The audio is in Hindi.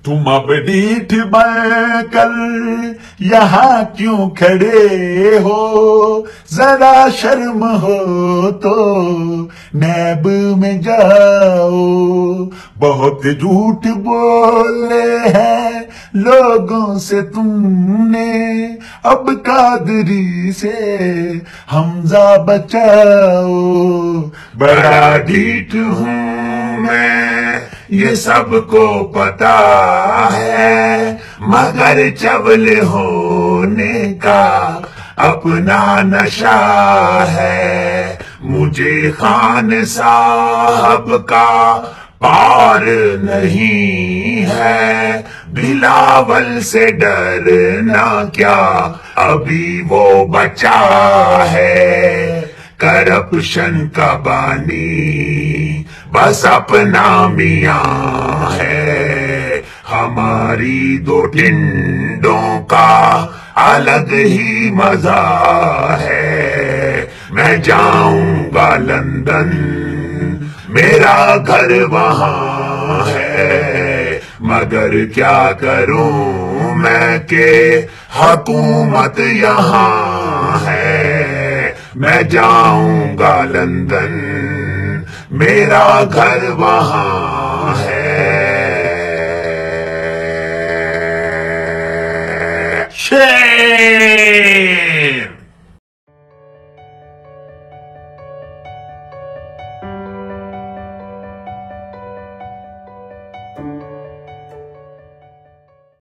तुम अब डीठ बनकर यहाँ क्यों खड़े हो, जरा शर्म हो तो नैब में जाओ। बहुत झूठ बोले हैं लोगों से तुमने, अब कादरी से हमजा बचाओ। बड़ा ढीठ हूँ मैं ये सबको पता है, मगर चवल होने का अपना नशा है। मुझे खान साहब का पार नहीं है, बिलावल से डरना क्या अभी वो बचा है। करप्शन का बानी बस अपना मियां है, हमारी दो टिंडों का अलग ही मजा है। मैं जाऊंगा लंदन, मेरा घर वहां है, मगर क्या करूं मैं के हुकूमत यहाँ है। मैं जाऊंगा लंदन, मेरा घर वहां है। शेर